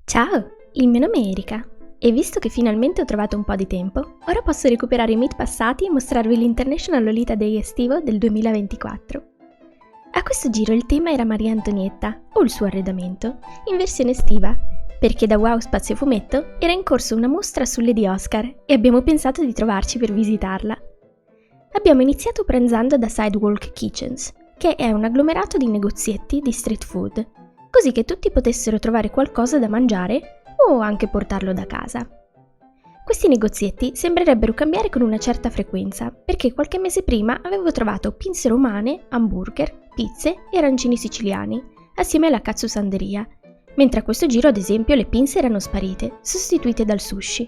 Ciao, il mio nome è Erika e visto che finalmente ho trovato un po' di tempo, ora posso recuperare i meet passati e mostrarvi l'International Lolita Day estivo del 2024. A questo giro il tema era Maria Antonietta, o il suo arredamento, in versione estiva, perché da Wow Spazio Fumetto era in corso una mostra su Lady Oscar e abbiamo pensato di trovarci per visitarla. Abbiamo iniziato pranzando da Sidewalk Kitchens, che è un agglomerato di negozietti di street food, così che tutti potessero trovare qualcosa da mangiare o anche portarlo da casa. Questi negozietti sembrerebbero cambiare con una certa frequenza, perché qualche mese prima avevo trovato pinze romane, hamburger, pizze e arancini siciliani, assieme alla cazzosanderia, mentre a questo giro ad esempio le pinze erano sparite, sostituite dal sushi.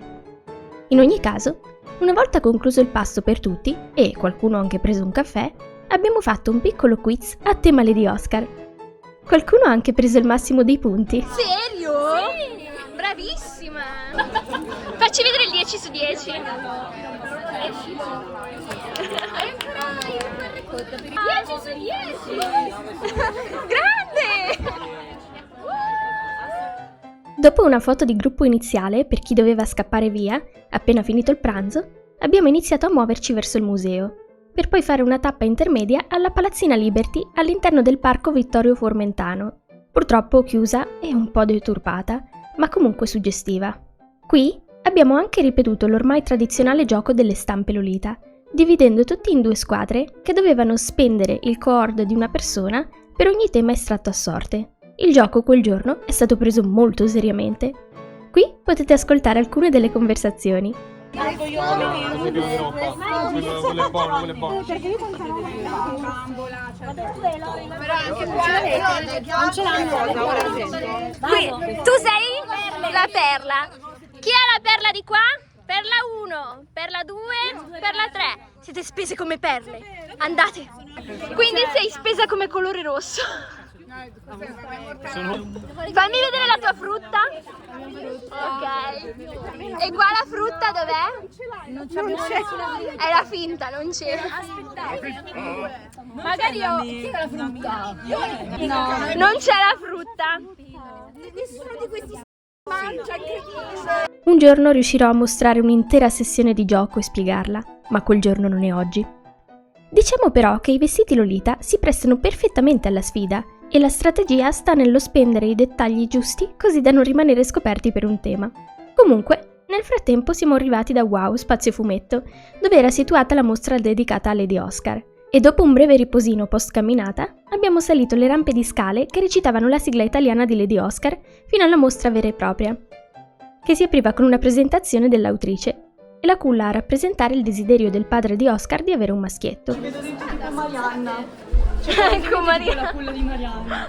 In ogni caso, una volta concluso il pasto per tutti, e qualcuno ha anche preso un caffè, abbiamo fatto un piccolo quiz a tema Lady Oscar. Qualcuno ha anche preso il massimo dei punti. Serio? Sì! Bravissima! Facci vedere il 10 su 10. 10 su 10! Grande! Dopo una foto di gruppo iniziale per chi doveva scappare via, appena finito il pranzo, abbiamo iniziato a muoverci verso il museo, per poi fare una tappa intermedia alla Palazzina Liberty all'interno del parco Vittorio Formentano, purtroppo chiusa e un po' deturpata, ma comunque suggestiva. Qui abbiamo anche ripetuto l'ormai tradizionale gioco delle stampe Lolita, dividendo tutti in due squadre che dovevano spendere il coord di una persona per ogni tema estratto a sorte. Il gioco quel giorno è stato preso molto seriamente. Qui potete ascoltare alcune delle conversazioni. Perché io non ce l'hanno. Qui, tu sei la perla. Chi è la perla di qua? Perla 1, perla 2, perla 3. Siete spese come perle. Andate. Quindi sei spesa come colore rosso. Fammi vedere la tua frutta. Ok. E qua la frutta dov'è? Non c'è. È la finta, non c'è. Magari io. Chi è la frutta? No. Non c'è la frutta. Nessuno di questi mangia, incredibile. Un giorno riuscirò a mostrare un'intera sessione di gioco e spiegarla, ma quel giorno non è oggi. Diciamo però che i vestiti Lolita si prestano perfettamente alla sfida e la strategia sta nello spendere i dettagli giusti così da non rimanere scoperti per un tema. Comunque, nel frattempo siamo arrivati da Wow Spazio Fumetto, dove era situata la mostra dedicata a Lady Oscar, e dopo un breve riposino post camminata abbiamo salito le rampe di scale che recitavano la sigla italiana di Lady Oscar fino alla mostra vera e propria, che si apriva con una presentazione dell'autrice e la culla a rappresentare il desiderio del padre di Oscar di avere un maschietto. Ci vedo dentro tipo Marianna. Ecco Maria. La culla di Marianna.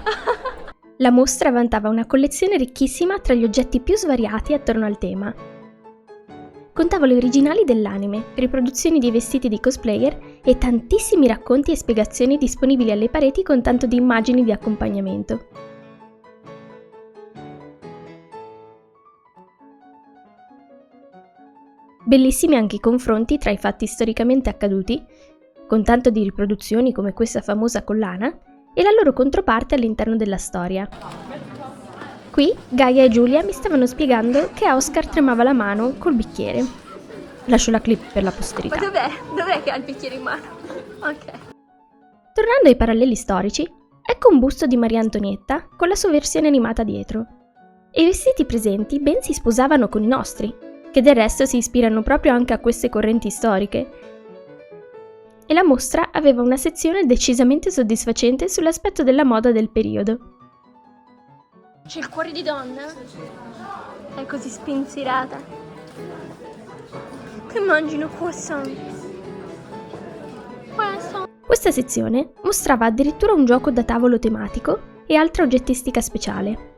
La mostra vantava una collezione ricchissima tra gli oggetti più svariati attorno al tema. Con tavole originali dell'anime, riproduzioni di vestiti di cosplayer e tantissimi racconti e spiegazioni disponibili alle pareti con tanto di immagini di accompagnamento. Bellissimi anche i confronti tra i fatti storicamente accaduti, con tanto di riproduzioni come questa famosa collana, e la loro controparte all'interno della storia. Qui Gaia e Giulia mi stavano spiegando che a Oscar tremava la mano col bicchiere. Lascio la clip per la posterità. Ma dov'è che ha il bicchiere in mano? Ok. Tornando ai paralleli storici, ecco un busto di Maria Antonietta con la sua versione animata dietro. E i vestiti presenti ben si sposavano con i nostri, che del resto si ispirano proprio anche a queste correnti storiche. E la mostra aveva una sezione decisamente soddisfacente sull'aspetto della moda del periodo. C'è il cuore di donna? È così spensierata. Che mangino croissant. Questa sezione mostrava addirittura un gioco da tavolo tematico e altra oggettistica speciale.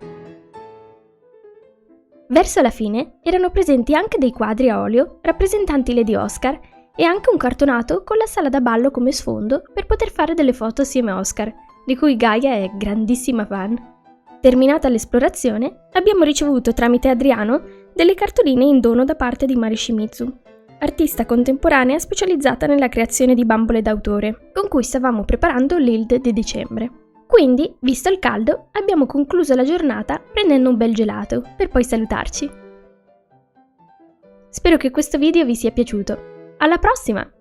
Verso la fine erano presenti anche dei quadri a olio rappresentanti Lady Oscar e anche un cartonato con la sala da ballo come sfondo per poter fare delle foto assieme a Oscar, di cui Gaia è grandissima fan. Terminata l'esplorazione, abbiamo ricevuto tramite Adriano delle cartoline in dono da parte di Mari Shimizu, artista contemporanea specializzata nella creazione di bambole d'autore, con cui stavamo preparando l'Hild di dicembre. Quindi, visto il caldo, abbiamo concluso la giornata prendendo un bel gelato, per poi salutarci. Spero che questo video vi sia piaciuto. Alla prossima!